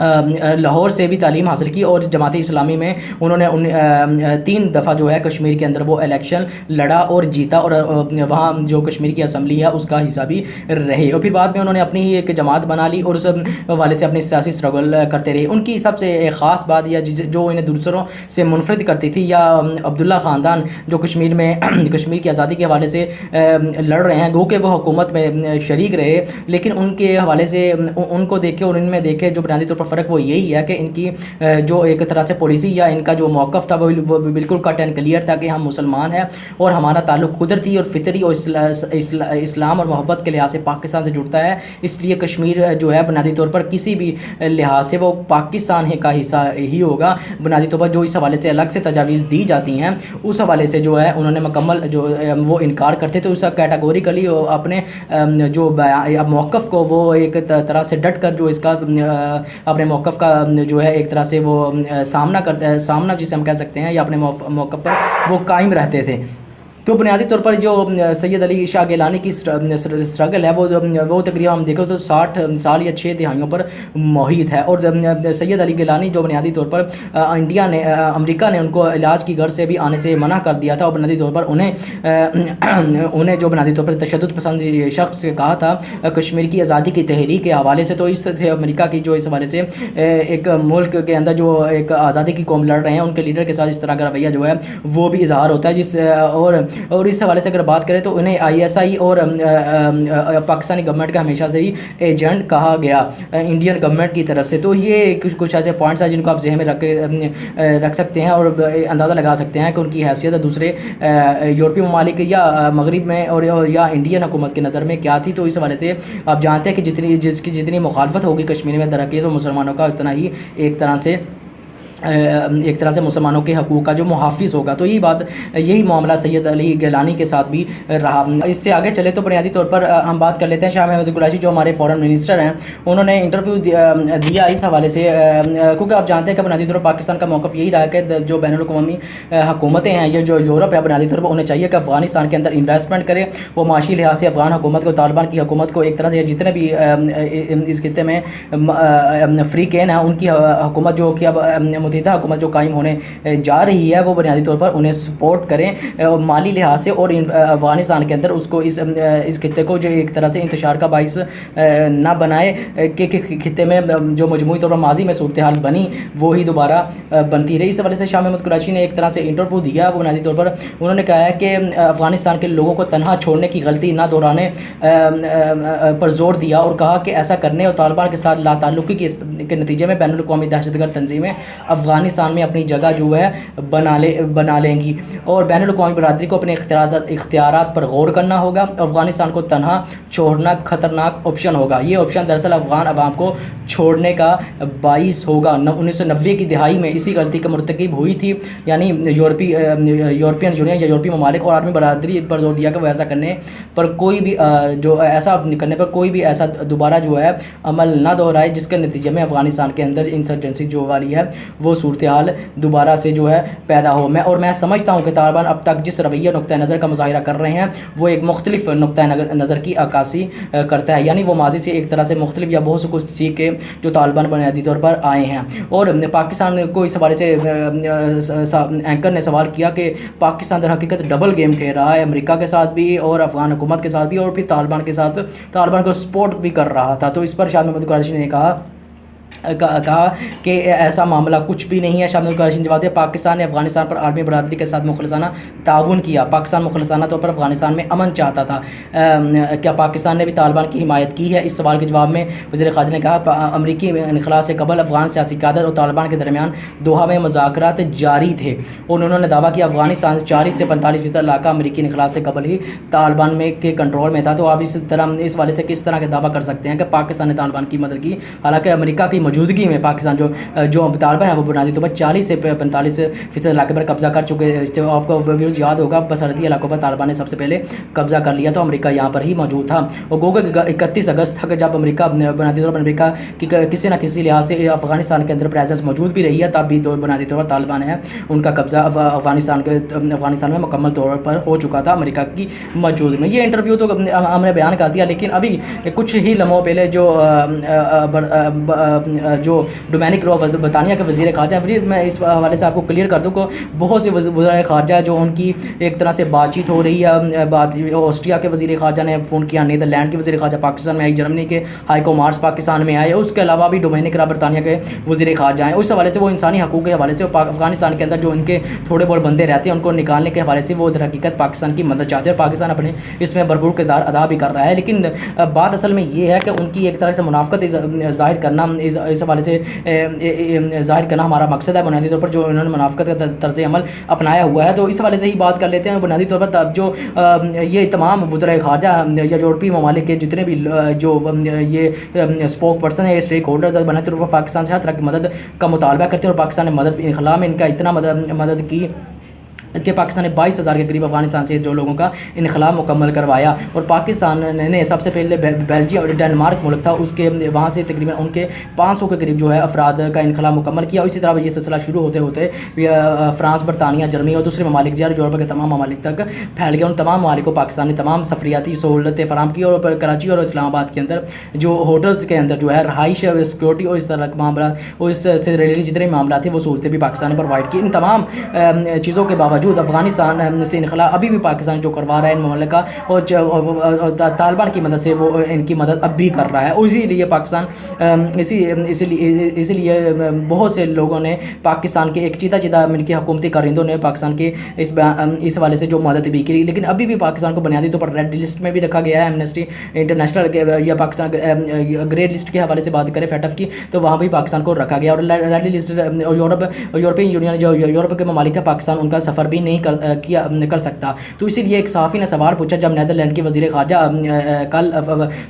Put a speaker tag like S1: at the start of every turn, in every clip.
S1: لاہور سے بھی تعلیم حاصل کی اور جماعت اسلامی میں انہوں نے 3 دفعہ جو ہے کشمیر کے اندر وہ الیکشن لڑا اور جیتا، اور وہاں جو کشمیر کی اسمبلی ہے اس کا حصہ بھی رہے، اور پھر بعد میں انہوں نے اپنی ایک جماعت بنا لی اور اس حوالے سے اپنی سیاسی اسٹرگل کرتے رہے۔ ان کی سب سے ایک خاص بات یا جو انہیں دوسروں سے منفرد کرتی تھی، یا عبداللہ خاندان جو کشمیر میں کشمیر کی آزادی کے حوالے سے لڑ رہے ہیں، گو کہ وہ حکومت میں شریک رہے، لیکن ان کے حوالے سے ان کو دیکھے اور ان میں دیکھے جو بنیادی طور پر فرق وہ یہی ہے کہ ان کی جو ایک طرح سے پالیسی یا ان کا جو موقف تھا وہ بالکل کٹ اینڈ کلیئر تھا کہ ہم مسلمان ہیں اور ہمارا تعلق قدرتی اور فطری اور اسلام اور محبت کے لحاظ سے پاکستان سے جڑتا ہے، اس لیے کشمیر جو ہے بنیادی طور پر کسی بھی لحاظ سے وہ پاکستان کا حصہ ہی ہوگا۔ بنیادی طور پر جو اس حوالے سے الگ سے تجاویز دی جاتی ہیں اس حوالے سے جو ہے انہوں نے مکمل جو وہ انکار کرتے تھے، اس کا کیٹاگوریکلی اپنے جو موقف کو وہ ایک طرح سے ڈٹ کر جو اس کا اپنے موقف کا جو ہے ایک طرح سے وہ سامنا جسے ہم کہہ سکتے ہیں، یا اپنے موقف پر وہ قائم رہتے تھے۔ تو بنیادی طور پر جو سید علی شاہ گیلانی کی اسٹرگل ہے وہ تقریباً ہم دیکھو تو 60 سال یا 6 دہائیوں پر محیط ہے، اور سید علی گیلانی جو بنیادی طور پر امریکہ نے ان کو علاج کی غرض سے بھی آنے سے منع کر دیا تھا، اور بنیادی طور پر انہیں جو بنیادی طور پر تشدد پسند شخص کہا تھا کشمیر کی آزادی کی تحریک کے حوالے سے، تو اس سے امریکہ کی جو اس حوالے سے ایک ملک کے اندر جو ایک آزادی کی قوم لڑ رہے ہیں ان کے لیڈر کے ساتھ اس طرح کا رویہ جو ہے وہ بھی اظہار ہوتا ہے، اور اس حوالے سے اگر بات کریں تو انہیں ISI اور پاکستانی گورنمنٹ کا ہمیشہ سے ہی ایجنٹ کہا گیا انڈین گورنمنٹ کی طرف سے۔ تو یہ کچھ ایسے پوائنٹس ہیں جن کو آپ ذہن میں رکھ سکتے ہیں اور اندازہ لگا سکتے ہیں کہ ان کی حیثیت دوسرے یورپی ممالک یا مغرب میں اور یا انڈین حکومت کی نظر میں کیا تھی۔ تو اس حوالے سے آپ جانتے ہیں کہ جتنی مخالفت ہوگی کشمیر میں درحقیقت تو مسلمانوں کا اتنا ہی ایک طرح سے مسلمانوں کے حقوق کا جو محافظ ہوگا۔ تو یہی معاملہ سید علی گیلانی کے ساتھ بھی رہا۔ اس سے آگے چلے تو بنیادی طور پر ہم بات کر لیتے ہیں شاہ محمود قریشی جو ہمارے فورن منسٹر ہیں، انہوں نے انٹرویو دیا اس حوالے سے، کیونکہ آپ جانتے ہیں کہ بنیادی طور پر پاکستان کا موقف یہی رہا کہ جو بین الاقوامی حکومتیں ہیں یا جو یورپ ہے بنیادی طور پر انہیں چاہیے کہ افغانستان کے اندر انویسٹمنٹ کرے، وہ معاشی لحاظ سے افغان حکومت کو، طالبان کی حکومت کو ایک طرح سے جتنے بھی اس خطے میں فریقین ہیں ان کی حکومت جو کہ اب متحدہ حکومت جو قائم ہونے جا رہی ہے وہ بنیادی طور پر انہیں سپورٹ کریں مالی لحاظ سے، اور افغانستان کے اندر اس کو اس خطے کو جو ایک طرح سے انتشار کا باعث نہ بنائے کہ خطے میں جو مجموعی طور پر ماضی میں صورتحال بنی وہی دوبارہ بنتی رہی۔ اس وجہ سے شاہ محمود قریشی نے ایک طرح سے انٹرویو دیا، وہ بنیادی طور پر انہوں نے کہا ہے کہ افغانستان کے لوگوں کو تنہا چھوڑنے کی غلطی نہ دہرانے پر زور دیا، اور کہا کہ ایسا کرنے اور طالبان کے ساتھ لا تعلقی کے نتیجے میں بین الاقوامی دہشت گرد تنظیمیں افغانستان میں اپنی جگہ جو ہے بنا لیں گی، اور بین الاقوامی برادری کو اپنے اختیارات پر غور کرنا ہوگا۔ افغانستان کو تنہا چھوڑنا خطرناک آپشن ہوگا، یہ آپشن دراصل افغان عوام کو چھوڑنے کا باعث ہوگا۔ 1990 کی دہائی میں اسی غلطی کا مرتکب ہوئی تھی، یعنی یورپین یونین یا یورپی ممالک اور عالمی برادری پر زور دیا کہ وہ ایسا کرنے پر کوئی بھی ایسا دوبارہ جو ہے عمل نہ دہرائے جس کے نتیجے میں افغانستان کے اندر انسرجنسی جو والی ہے وہ صورتحال دوبارہ سے جو ہے پیدا ہو۔ میں سمجھتا ہوں کہ طالبان اب تک جس رویہ نقطہ نظر کا مظاہرہ کر رہے ہیں وہ ایک مختلف نقطہ نظر کی عکاسی کرتا ہے، یعنی وہ ماضی سے ایک طرح سے مختلف یا بہت سے کچھ سیکھ کے جو طالبان بنیادی طور پر آئے ہیں۔ اور پاکستان کو اس حوالے سے اینکر نے سوال کیا کہ پاکستان در حقیقت ڈبل گیم کھیل رہا ہے، امریکہ کے ساتھ بھی اور افغان حکومت کے ساتھ بھی، اور پھر طالبان کے ساتھ طالبان کو سپورٹ بھی کر رہا تھا۔ تو اس پر شاہ محمود قریشی نے کہا کہ ایسا معاملہ کچھ بھی نہیں ہے۔ شاہ محمود قریشی نے جواب دیا پاکستان نے افغانستان پر عالمی برادری کے ساتھ مخلصانہ تعاون کیا، پاکستان مخلصانہ طور پر افغانستان میں امن چاہتا تھا، کیا پاکستان نے بھی طالبان کی حمایت کی ہے؟ اس سوال کے جواب میں وزیر خارجہ نے کہا امریکی انخلاء سے قبل افغان سیاسی قیادت اور طالبان کے درمیان دوحہ میں مذاکرات جاری تھے، اور انہوں نے دعویٰ کیا افغانستان 40 سے 45% علاقہ امریکی انخلاء سے قبل ہی طالبان کے کنٹرول میں تھا۔ تو آپ اس والے سے کس طرح کے دعویٰ کر سکتے ہیں کہ پاکستان نے طالبان کی مدد کی، حالانکہ امریکہ کی موجودگی میں پاکستان جو طالبان ہیں وہ بنیادی طور پر 40 سے 45% علاقے پر قبضہ کر چکے ہیں۔ تو آپ کو ویوز یاد ہوگا بسرحدی علاقوں پر طالبان نے سب سے پہلے قبضہ کر لیا، تو امریکہ یہاں پر ہی موجود تھا، اور گو کہ 31 اگست تک جب امریکہ بنیادی طور پر امریکہ کی کسی نہ کسی لحاظ سے افغانستان کے اندر پریزنس موجود بھی رہی ہے، تب بھی بنیادی طور پر طالبان ہے ان کا قبضہ افغانستان میں مکمل طور پر ہو چکا تھا امریکہ کی موجودگی میں۔ یہ انٹرویو تو ہم نے بیان کر دیا، لیکن ابھی کچھ ہی لمحوں پہلے جو جو ڈومینک رو برطانیہ کے وزیر خارجہ ہیں، میں اس حوالے سے آپ کو کلیئر کر دوں کہ بہت سے وزرائے خارجہ جو ان کی ایک طرح سے بات چیت ہو رہی ہے، آسٹریا کے وزیر خارجہ نے فون کیا، نیدرلینڈ کے وزیر خارجہ پاکستان میں آئی، جرمنی کے ہائیکو مارس پاکستان میں آئے، اس کے علاوہ بھی ڈومینک را برطانیہ کے وزیر خارجہ ہیں۔ اس حوالے سے وہ انسانی حقوق کے حوالے سے افغانستان کے اندر جو ان کے تھوڑے بہت بندے رہتے ہیں ان کو نکالنے کے حوالے سے وہ در حقیقت پاکستان کی مدد چاہتے ہیں، اور پاکستان اپنے اس میں بھرپور کردار ادا بھی کر رہا ہے۔ لیکن بات اصل میں یہ ہے کہ ان کی ایک طرح سے منافقت ظاہر کرنا، اس حوالے سے ظاہر کرنا ہمارا مقصد ہے بنیادی طور پر، جو انہوں نے منافقت کا طرز عمل اپنایا ہوا ہے، تو اس حوالے سے ہی بات کر لیتے ہیں بنیادی طور پر۔ جو یہ تمام وزرائے خارجہ یا یورپی ممالک کے جتنے بھی جو یہ اسپوک پرسن ہے، اسٹیک ہولڈرز بنیادی طور پر پاکستان سے ہر طرح کی مدد کا مطالبہ کرتے ہیں، اور پاکستان نے مدد انخلا میں ان کا اتنا مدد کی کہ پاکستان نے 22,000 کے قریب افغانستان سے جو لوگوں کا انخلا مکمل کروایا، اور پاکستان نے سب سے پہلے بیلجیم اور ڈنمارک ملک تھا، اس کے وہاں سے تقریباً ان کے 500 کے قریب جو ہے افراد کا انخلا مکمل کیا۔ اسی طرح یہ سلسلہ شروع ہوتے ہوتے فرانس، برطانیہ، جرمنی اور دوسرے ممالک جو یورپ کے تمام ممالک تک پھیل گیا۔ ان تمام ممالک کو پاکستان نے تمام سفریاتی سہولتیں فراہم کی، اور کراچی اور اسلام آباد کے اندر جو ہوٹلز کے اندر جو ہے رہائش، سیکورٹی اور اس طرح کے معاملات، اس سے ریلیٹڈ جتنے معاملات ہیں وہ سہولتیں بھی پاکستان نے پرووائڈ کی۔ ان تمام چیزوں کے باوجود افغانستان سے انخلا ابھی بھی پاکستان جو کروا رہا ہے ان ممالک کا، اور طالبان کی مدد سے وہ ان کی مدد اب بھی کر رہا ہے۔ اسی لیے پاکستان اسی لیے بہت سے لوگوں نے پاکستان کے ایک چیدہ مل کے حکومتی کارندوں نے پاکستان کے اس حوالے سے جو مدد بھی کی، لیکن ابھی بھی پاکستان کو بنیادی طور پر ریڈ لسٹ میں بھی رکھا گیا ہے۔ ایمنسٹی انٹرنیشنل یا پاکستان گرے لسٹ کے حوالے سے بات کریں فیٹف کی، تو وہاں بھی پاکستان کو رکھا گیا، اور ریڈ لسٹ یورپین یونین جو یورپ کے ممالک ہے، پاکستان ان کا سفر بھی نہیں کر سکتا۔ تو اسی لیے ایک صحافی نے سوال پوچھا جب نیدرلینڈ کے وزیر خارجہ کل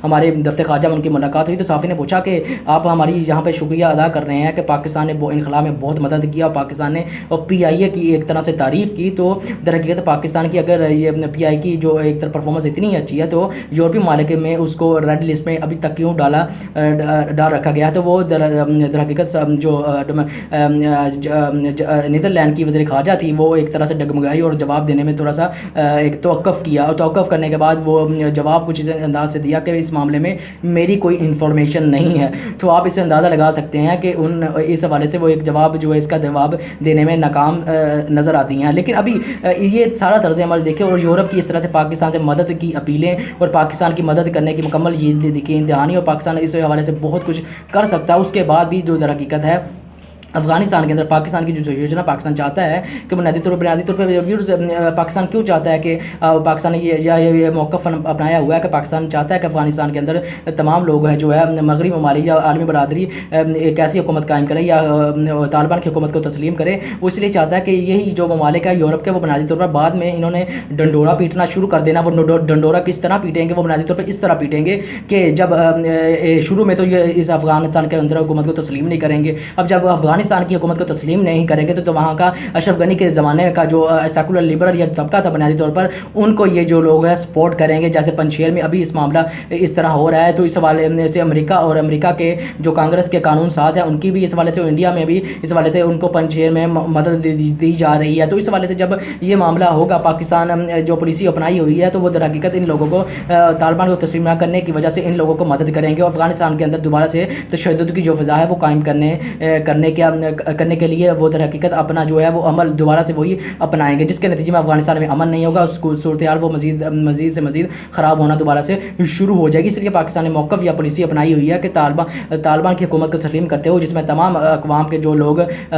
S1: ہمارے دفتر خارجہ میں ان کی ملاقات ہوئی، تو صحافی نے پوچھا کہ آپ ہماری یہاں پہ شکریہ ادا کر رہے ہیں کہ پاکستان نے انخلا میں بہت مدد کیا، اور پاکستان نے پی آئی اے کی ایک طرح سے تعریف کی، تو در حقیقت پاکستان کی اگر یہ پی آئی کی جو ایک طرح پرفارمنس اتنی اچھی ہے، تو یورپی ممالک میں اس کو ریڈ لسٹ میں ابھی تک کیوں ڈال رکھا گیا؟ تو وہ در حقیقت جو نیدرلینڈ کی وزیر خارجہ تھی وہ ایک طرح سے ڈگمگائی اور جواب دینے میں تھوڑا سا ایک توقف کیا، اور توقف کرنے کے بعد وہ جواب کچھ انداز سے دیا کہ اس معاملے میں میری کوئی انفارمیشن نہیں ہے۔ تو آپ اس سے اندازہ لگا سکتے ہیں کہ اس حوالے سے وہ ایک جواب جو ہے اس کا جواب دینے میں ناکام نظر آتی ہیں۔ لیکن ابھی یہ سارا طرز عمل دیکھیں، اور یورپ کی اس طرح سے پاکستان سے مدد کی اپیلیں اور پاکستان کی مدد کرنے کی مکمل یہ دہانی، اور پاکستان اس حوالے سے بہت کچھ کر سکتا ہے، اس کے بعد بھی جو در حقیقت ہے افغانستان کے اندر پاکستان کی جو یوجنا پاکستان چاہتا ہے کہ بنیادی طور پر ویورز پاکستان کیوں چاہتا ہے کہ پاکستان نے یہ موقف اپنایا ہوا ہے کہ پاکستان چاہتا ہے کہ افغانستان کے اندر تمام لوگ ہیں جو ہے مغربی ممالک یا عالمی برادری ایک ایسی حکومت قائم کرے یا طالبان کی حکومت کو تسلیم کرے۔ وہ اس لیے چاہتا ہے کہ یہی جو ممالک ہے یورپ کے، وہ بنیادی طور پر بعد میں انہوں نے ڈنڈورا پیٹنا شروع کر دینا۔ وہ ڈنڈورا کس طرح پیٹیں گے؟ وہ بنیادی طور پر اس طرح پیٹیں گے کہ جب شروع میں تو یہ اس افغانستان کے اندر حکومت کو تسلیم نہیں کریں گے، اب جب افغانستان کی حکومت کو تسلیم نہیں کریں گے تو وہاں کا اشرف غنی کے زمانے کا جو سیکولر لبرل یا طبقہ تھا بنیادی طور پر ان کو یہ جو لوگ ہیں سپورٹ کریں گے، جیسے پنچیر میں ابھی اس معاملہ اس طرح ہو رہا ہے۔ تو اس حوالے سے امریکہ کے جو کانگریس کے قانون ساز ہیں ان کی بھی اس حوالے سے، انڈیا میں بھی اس حوالے سے ان کو پنچیر میں مدد دی جا رہی ہے۔ تو اس حوالے سے جب یہ معاملہ ہوگا، پاکستان جو پالیسی اپنائی ہوئی ہے تو وہ در حقیقت ان لوگوں کو طالبان کو تسلیم نہ کرنے کی وجہ سے ان لوگوں کو مدد کریں گے، اور افغانستان کے اندر دوبارہ سے تشدد کی جو فضا ہے وہ قائم کرنے کے لیے وہ در حقیقت اپنا جو ہے وہ عمل دوبارہ سے وہی اپنائیں گے، جس کے نتیجے میں افغانستان میں امن نہیں ہوگا، اس کو صورتحال وہ مزید سے مزید خراب ہونا دوبارہ سے شروع ہو جائے گی۔ اس لیے پاکستان نے موقف یا پالیسی اپنائی ہوئی ہے کہ طالبان کی حکومت کو تسلیم کرتے ہوئے، جس میں تمام اقوام کے جو لوگ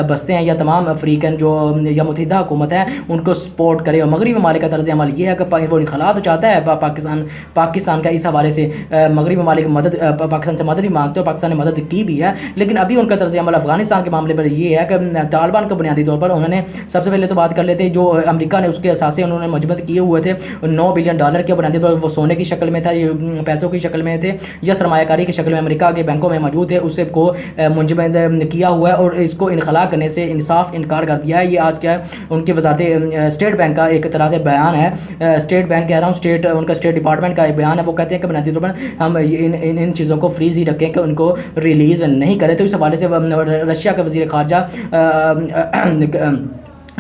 S1: بستے ہیں یا تمام افریقن جو یا متحدہ حکومت ہے ان کو سپورٹ کرے۔ اور مغربی ممالک کا طرز عمل یہ ہے کہ وہ انخلا تو چاہتا ہے پاکستان کا، اس حوالے سے مغربی ممالک پاکستان سے مدد بھی مانگتے ہیں، پاکستان نے مدد کی بھی ہے، لیکن ابھی ان کا طرز عمل افغانستان کے معاملے پر یہ ہے کہ طالبان کو بنیادی طور پر انہوں نے سب سے پہلے تو بات کر لیتے جو امریکہ نے اس کے اثاثے انہوں نے مجمد کیے ہوئے تھے $9 بلین کے بنیادی پر، وہ سونے کی شکل میں تھا، پیسوں کی شکل میں تھے یا سرمایہ کاری کی شکل میں امریکہ کے بینکوں میں موجود تھے، اس کو منجمد کیا ہوا ہے اور اس کو انخلا کرنے سے انصاف انکار کر دیا ہے۔ یہ آج کیا ہے ان کی وزارت اسٹیٹ بینک کا ایک طرح سے بیان ہے، اسٹیٹ بینک کہہ رہا ہوں، ان کا اسٹیٹ ڈپارٹمنٹ کا ایک بیان ہے، وہ کہتے ہیں کہ بنیادی طور پر ہم ان چیزوں کو فریز ہی رکھیں کہ ان کو ریلیز نہیں کریں۔ تو اس حوالے سے رشیا کے وزیر خارجہ